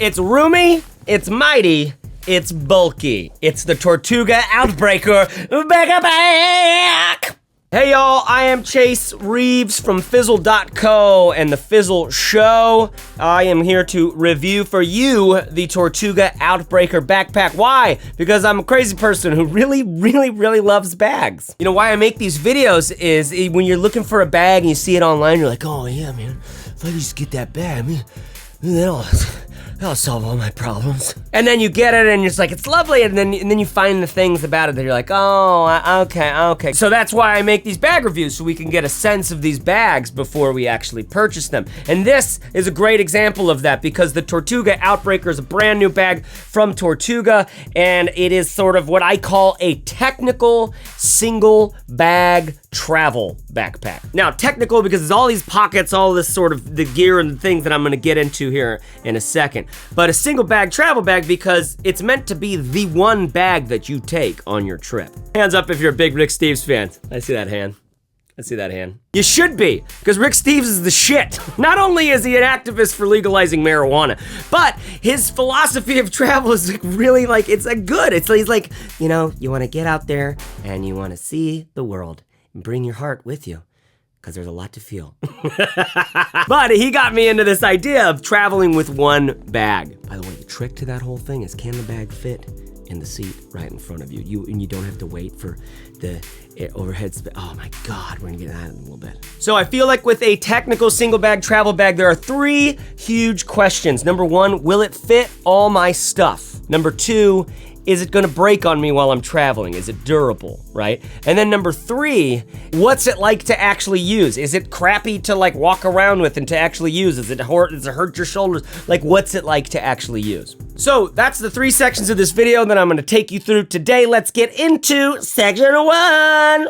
It's roomy, it's mighty, it's bulky. It's the Tortuga Outbreaker Backpack. Hey y'all, I am Chase Reeves from Fizzle.co and the Fizzle Show. I am here to review for you the Tortuga Outbreaker Backpack. Why? Because I'm a crazy person who really loves bags. You know, why I make these videos is when you're looking for a bag and you see it online, you're like, oh yeah, man, if I just get that bag, that'll solve all my problems. And then you get it and you're just like, it's lovely, and then you find the things about it that you're like, oh, okay. So that's why I make these bag reviews, so we can get a sense of these bags before we actually purchase them. And this is a great example of that because the Tortuga Outbreaker is a brand new bag from Tortuga, and it is sort of what I call a technical single bag travel backpack. Now, technical because it's all these pockets, all this sort of the gear and the things that I'm gonna get into here in a second. But a single bag travel bag because it's meant to be the one bag that you take on your trip. Hands up if you're a big Rick Steves fan. I see that hand. You should be, because Rick Steves is the shit. Not only is he an activist for legalizing marijuana, but his philosophy of travel is like really like, it's like good. He's like, you know, you wanna get out there and you wanna see the world and bring your heart with you, because there's a lot to feel. But he got me into this idea of traveling with one bag. By the way, the trick to that whole thing is, can the bag fit in the seat right in front of you? And you don't have to wait for the overhead oh my God, we're gonna get that in a little bit. So I feel like with a technical single bag travel bag, there are three huge questions. Number one, will it fit all my stuff? Number two, is it gonna break on me while I'm traveling? Is it durable, right? And then number three, what's it like to actually use? Is it crappy to like walk around with and to actually use? Does it hurt your shoulders? Like, what's it like to actually use? So that's the three sections of this video that I'm gonna take you through today. Let's get into section one.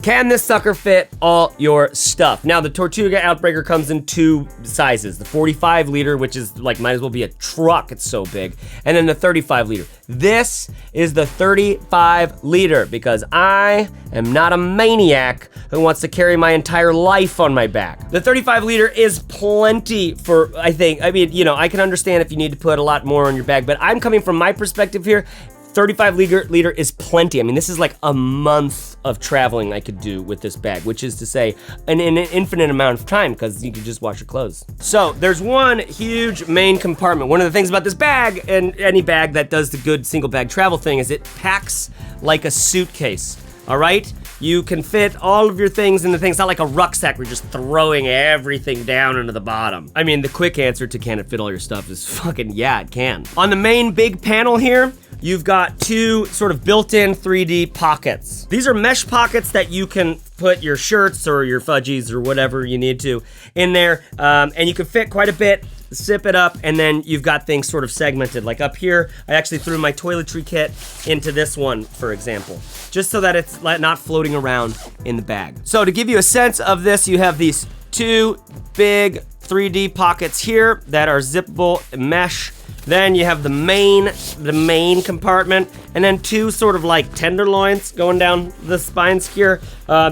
Can this sucker fit all your stuff? Now, the Tortuga Outbreaker comes in two sizes. The 45 liter, which is like, might as well be a truck, it's so big. And then the 35 liter. This is the 35 liter because I am not a maniac who wants to carry my entire life on my back. The 35 liter is plenty for, I mean, you know, I can understand if you need to put a lot more on your bag, but I'm coming from my perspective here. 35 liter is plenty. I mean, this is like a month of traveling I could do with this bag, which is to say an infinite amount of time because you can just wash your clothes. So there's one huge main compartment. One of the things about this bag, and any bag that does the good single bag travel thing, is it packs like a suitcase, all right? You can fit all of your things in the thing. It's not like a rucksack where you're just throwing everything down into the bottom. I mean, the quick answer to can it fit all your stuff is fucking yeah, it can. On the main big panel here, you've got two sort of built-in 3D pockets. These are mesh pockets that you can put your shirts or your fudgies or whatever you need to in there, and you can fit quite a bit, zip it up, and then you've got things sort of segmented. Like up here, I actually threw my toiletry kit into this one, for example, just so that it's not floating around in the bag. So to give you a sense of this, you have these two big 3D pockets here that are zippable mesh. Then you have the main compartment, and then two sort of like tenderloins going down the spine skewer.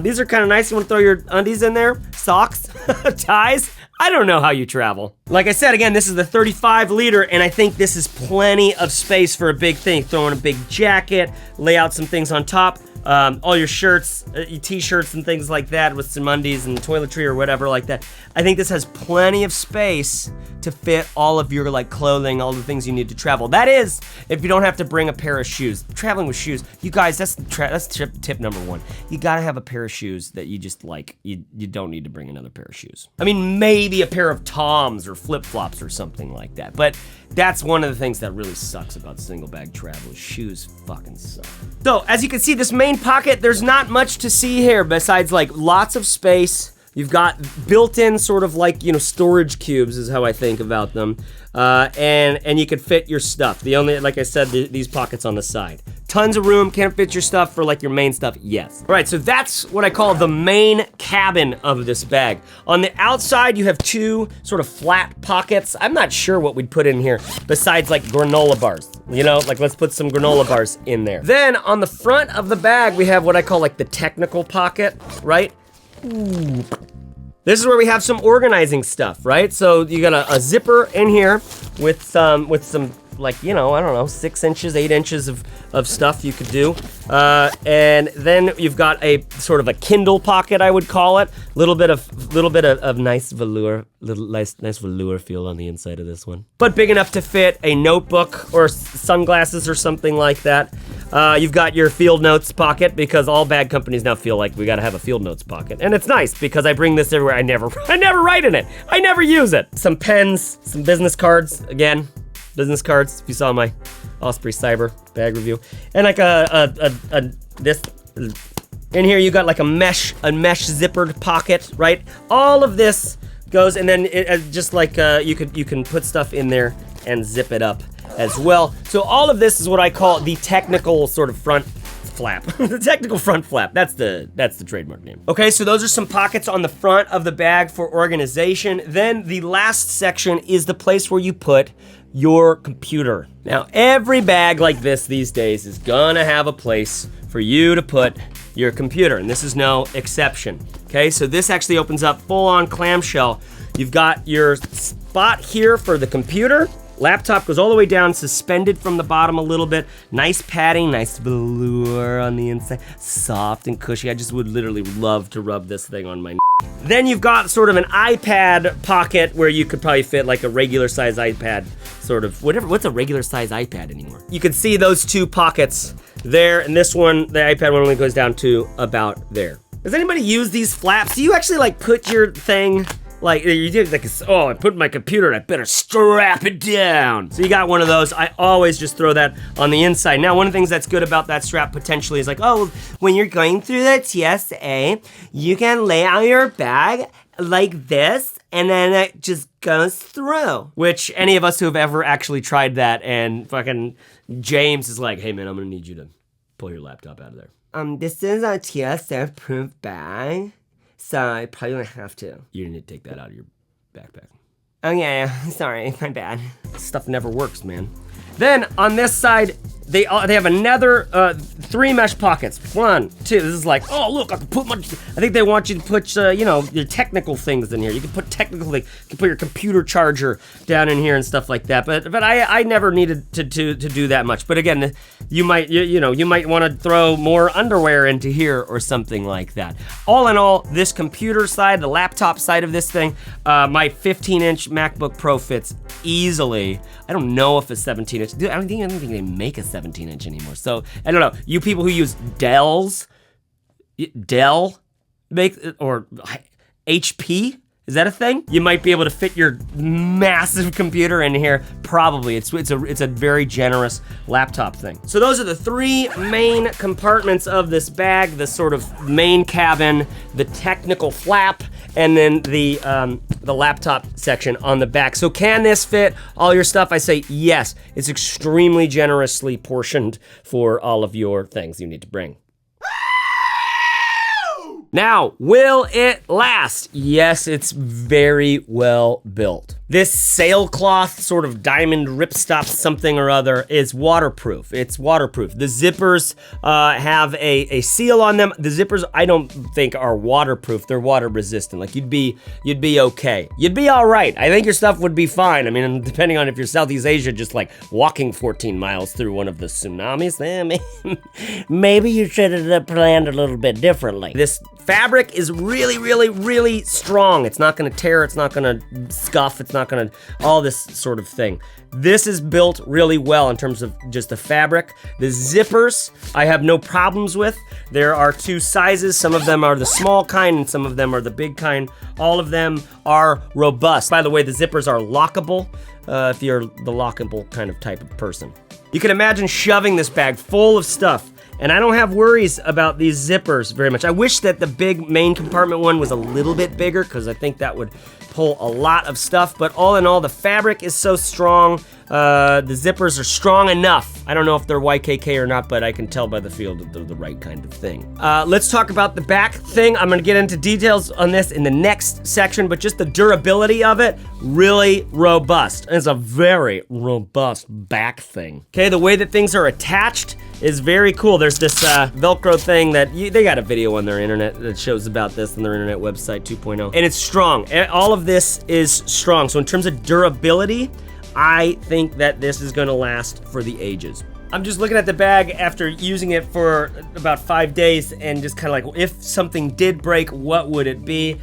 These are kind of nice. You want to throw your undies in there? Socks? Ties? I don't know how you travel. Like I said, again, this is the 35 liter, and I think this is plenty of space for a big thing. Throw in a big jacket, lay out some things on top. All your shirts, your t-shirts and things like that with some undies and toiletry or whatever like that. I think this has plenty of space to fit all of your like clothing, all the things you need to travel. That is, if you don't have to bring a pair of shoes. Traveling with shoes, you guys, that's tip number one. You gotta have a pair of shoes that you just like, you don't need to bring another pair of shoes. I mean, maybe a pair of Toms or flip-flops or something like that, but that's one of the things that really sucks about single bag travel, is shoes fucking suck. So, as you can see, this main pocket, there's not much to see here besides like lots of space. You've got built-in sort of like, you know, storage cubes is how I think about them. And you can fit your stuff. The only, like I said, these pockets on the side. Tons of room, can't fit your stuff for like your main stuff, yes. All right, so that's what I call the main cabin of this bag. On the outside, you have two sort of flat pockets. I'm not sure what we'd put in here besides like granola bars. You know, like let's put some granola bars in there. Then on the front of the bag, we have what I call like the technical pocket, right? Ooh. This is where we have some organizing stuff, right? So you got a zipper in here with some like, you know, I don't know, 6 inches, 8 inches of stuff you could do. And then you've got a sort of a Kindle pocket, I would call it. Little bit of nice velour, nice velour feel on the inside of this one. But big enough to fit a notebook or sunglasses or something like that. You've got your field notes pocket, because all bag companies now feel like we gotta have a field notes pocket. And it's nice because I bring this everywhere. I never write in it. I never use it. Some pens, some business cards, again. Business cards, if you saw my Osprey Cyber bag review. And like this, in here you got like a mesh zippered pocket, right? All of this goes, and then it just like you can put stuff in there and zip it up as well. So all of this is what I call the technical sort of front flap. The technical front flap, that's the trademark name. Okay, so those are some pockets on the front of the bag for organization. Then the last section is the place where you put your computer. Now, every bag like this these days is gonna have a place for you to put your computer, and this is no exception. Okay, so this actually opens up full-on clamshell. You've got your spot here for the computer. Laptop goes all the way down, suspended from the bottom a little bit. Nice padding, nice velour on the inside. Soft and cushy. I just would literally love to rub this thing on my Then you've got sort of an iPad pocket where you could probably fit like a regular size iPad, sort of, whatever. What's a regular size iPad anymore? You can see those two pockets there, and this one, the iPad one, only goes down to about there. Does anybody use these flaps? Do you actually like put your thing, like you did like, oh, I put my computer and I better strap it down. So you got one of those. I always just throw that on the inside. Now, one of the things that's good about that strap potentially is like, oh, when you're going through the TSA, you can lay out your bag like this, and then it just goes through. Which any of us who have ever actually tried that, and fucking James is like, hey man, I'm gonna need you to pull your laptop out of there. This is a TSA-proof bag, so I probably don't have to. You need to take that out of your backpack. Oh yeah, sorry, my bad. Stuff never works, man. Then on this side, they have another 3 mesh pockets. 1, 2. This is like, oh look, I can put my. I think they want you to put you know, your technical things in here. You can put technical things. You can put your computer charger down in here and stuff like that. But I never needed to do that much. But again, you might you know, you might want to throw more underwear into here or something like that. All in all, this computer side, the laptop side of this thing, my 15-inch MacBook Pro fits easily. I don't know if a 17-inch. Dude, I don't think they make a 17-inch anymore. So I don't know. You people who use Dell make, or HP, is that a thing? You might be able to fit your massive computer in here. Probably. It's a very generous laptop thing. So those are the 3 main compartments of this bag: the sort of main cabin, the technical flap, and then the laptop section on the back. So can this fit all your stuff? I say yes. It's extremely generously portioned for all of your things you need to bring. Now, will it last? Yes, it's very well built. This sailcloth sort of diamond ripstop something or other is waterproof. It's waterproof. The zippers have a seal on them. The zippers, I don't think, are waterproof. They're water resistant. Like you'd be okay. You'd be all right. I think your stuff would be fine. I mean, depending on if you're Southeast Asia, just like walking 14 miles through one of the tsunamis, maybe you should have planned a little bit differently. This fabric is really, really, really strong. It's not gonna tear, it's not gonna scuff, it's not gonna, all this sort of thing. This is built really well in terms of just the fabric. The zippers, I have no problems with. There are 2 sizes. Some of them are the small kind and some of them are the big kind. All of them are robust. By the way, the zippers are lockable if you're the lockable kind of type of person. You can imagine shoving this bag full of stuff, and I don't have worries about these zippers very much. I wish that the big main compartment one was a little bit bigger, because I think that would pull a lot of stuff, but all in all, the fabric is so strong. The zippers are strong enough. I don't know if they're YKK or not, but I can tell by the feel that they're the right kind of thing. Let's talk about the back thing. I'm gonna get into details on this in the next section, but just the durability of it, really robust. It's a very robust back thing. Okay, the way that things are attached is very cool. There's this Velcro thing that they got a video on their internet that shows about this on their internet website 2.0. And it's strong. All of this is strong. So in terms of durability, I think that this is gonna last for the ages. I'm just looking at the bag after using it for about 5 days and just kind of like, if something did break, what would it be?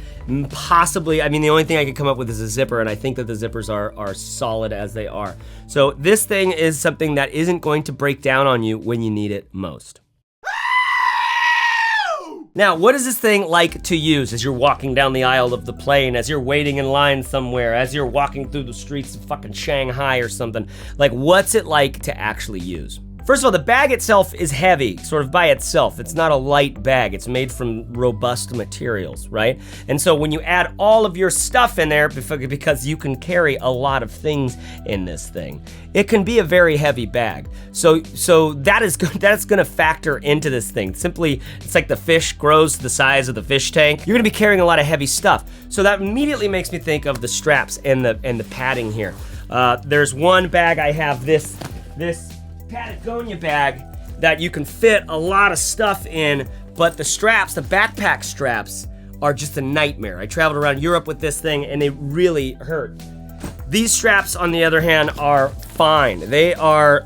Possibly, I mean, the only thing I could come up with is a zipper, and I think that the zippers are solid as they are. So this thing is something that isn't going to break down on you when you need it most. Now, what is this thing like to use as you're walking down the aisle of the plane, as you're waiting in line somewhere, as you're walking through the streets of fucking Shanghai or something? Like, what's it like to actually use? First of all, the bag itself is heavy, sort of by itself. It's not a light bag. It's made from robust materials, right? And so when you add all of your stuff in there, because you can carry a lot of things in this thing, it can be a very heavy bag. So that's gonna factor into this thing. Simply, it's like the fish grows to the size of the fish tank. You're gonna be carrying a lot of heavy stuff. So that immediately makes me think of the straps and the padding here. There's one bag I have, this Patagonia bag that you can fit a lot of stuff in, but the straps, the backpack straps, are just a nightmare. I traveled around Europe with this thing and they really hurt. These straps, on the other hand, are fine. They are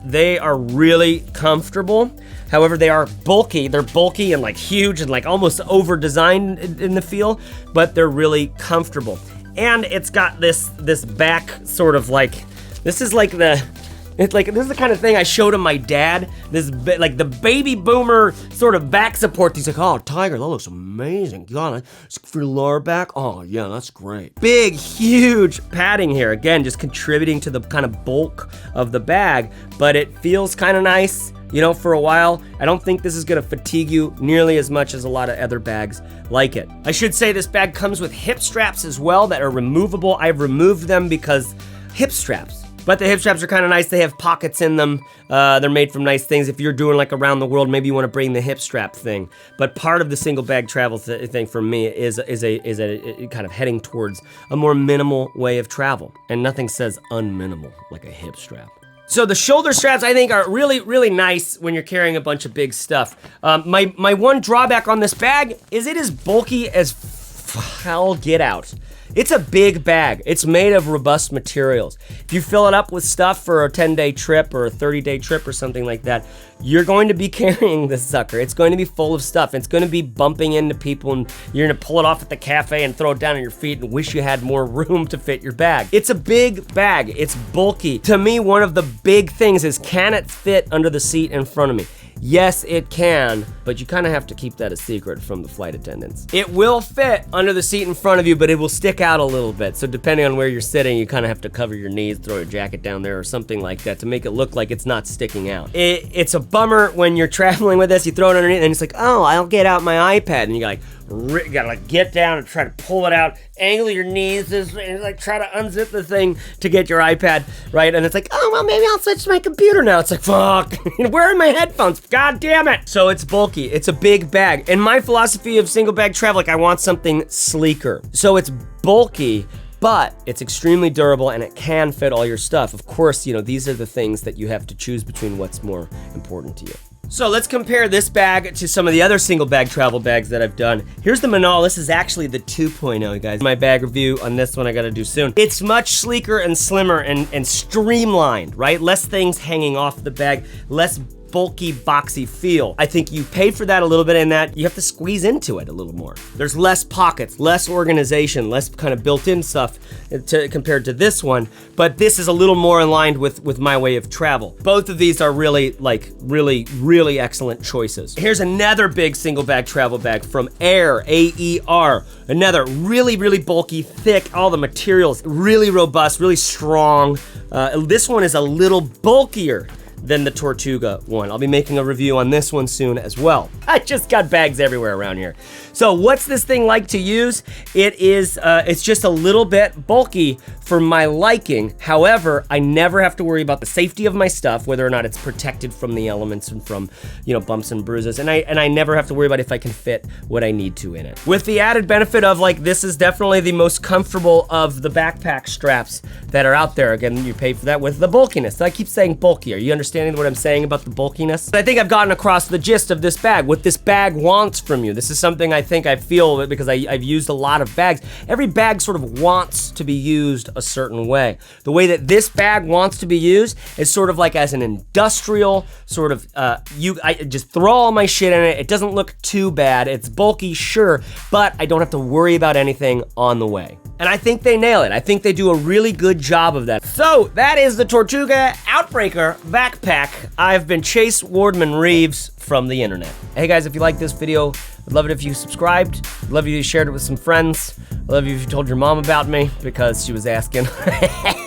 really comfortable. However, they are bulky. They're bulky and like huge and like almost over-designed in the feel, but they're really comfortable. And it's got this back sort of like, this is the kind of thing I showed him my dad. Like the baby boomer sort of back support. He's like, oh, Tiger, that looks amazing. God, for your lower back, oh yeah, that's great. Big, huge padding here. Again, just contributing to the kind of bulk of the bag, but it feels kind of nice, you know, for a while. I don't think this is gonna fatigue you nearly as much as a lot of other bags like it. I should say this bag comes with hip straps as well that are removable. I've removed them because hip straps. But the hip straps are kind of nice. They have pockets in them. They're made from nice things. If you're doing like around the world, maybe you want to bring the hip strap thing. But part of the single bag travel thing for me is a kind of heading towards a more minimal way of travel. And nothing says unminimal like a hip strap. So the shoulder straps, I think, are really, really nice when you're carrying a bunch of big stuff. My one drawback on this bag is it is bulky as hell get out. It's a big bag. It's made of robust materials. If you fill it up with stuff for a 10-day trip or a 30-day trip or something like that, you're going to be carrying this sucker. It's going to be full of stuff. It's going to be bumping into people, and you're going to pull it off at the cafe and throw it down on your feet and wish you had more room to fit your bag. It's a big bag. It's bulky. To me, one of the big things is, can it fit under the seat in front of me? Yes, it can, but you kind of have to keep that a secret from the flight attendants. It will fit under the seat in front of you, but it will stick out a little bit. So depending on where you're sitting, you kind of have to cover your knees, throw your jacket down there or something like that to make it look like it's not sticking out. It's a bummer when you're traveling with this, you throw it underneath and it's like, oh, I'll get out my iPad. And you gotta get down and try to pull it out, angle your knees, and like try to unzip the thing to get your iPad, right? And it's like, oh, well, maybe I'll switch to my computer now. It's like, fuck, where are my headphones? God damn it. So it's bulky, it's a big bag. And my philosophy of single bag travel, like I want something sleeker. So it's bulky, but it's extremely durable and it can fit all your stuff. Of course, you know, these are the things that you have to choose between what's more important to you. So let's compare this bag to some of the other single bag travel bags that I've done. Here's the Minaal. This is actually the 2.0, guys. My bag review on this one I gotta do soon. It's much sleeker and slimmer and streamlined, right? Less things hanging off the bag, less bulky, boxy feel. I think you pay for that a little bit in that you have to squeeze into it a little more. There's less pockets, less organization, less kind of built-in stuff compared to this one, but this is a little more aligned with my way of travel. Both of these are really excellent choices. Here's another big single bag travel bag from Aer, A-E-R. Another really bulky, thick, all the materials, really robust, really strong. This one is a little bulkier than the Tortuga one. I'll be making a review on this one soon as well. I just got bags everywhere around here. So what's this thing like to use? It's just a little bit bulky for my liking. However, I never have to worry about the safety of my stuff, whether or not it's protected from the elements and from, you know, bumps and bruises. And I never have to worry about if I can fit what I need to in it. With the added benefit of, like, this is definitely the most comfortable of the backpack straps that are out there. Again, you pay for that with the bulkiness. So I keep saying bulkier. You understand understanding what I'm saying about the bulkiness? I think I've gotten across the gist of this bag, what this bag wants from you. This is something I think I feel because I've used a lot of bags. Every bag sort of wants to be used a certain way. The way that this bag wants to be used is sort of like as an industrial sort of, I just throw all my shit in it. It doesn't look too bad. It's bulky, sure, but I don't have to worry about anything on the way. And I think they nail it. I think they do a really good job of that. So that is the Tortuga Outbreaker Backpack. I've been Chase Wardman Reeves from the internet. Hey guys, if you like this video, I'd love it if you subscribed. I'd love it if you shared it with some friends. I'd love it if you told your mom about me because she was asking.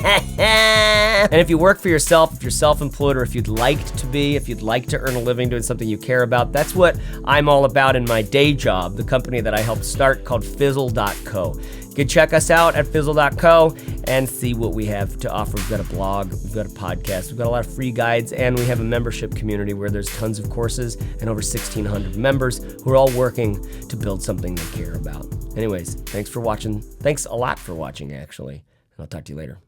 And if you work for yourself, if you're self-employed, or if you'd like to be, if you'd like to earn a living doing something you care about, that's what I'm all about in my day job, the company that I helped start called Fizzle.co. You can check us out at Fizzle.co and see what we have to offer. We've got a blog, we've got a podcast, we've got a lot of free guides, and we have a membership community where there's tons of courses and over 1,600 members who are all working to build something they care about. Anyways, thanks for watching. Thanks a lot for watching, actually. And I'll talk to you later.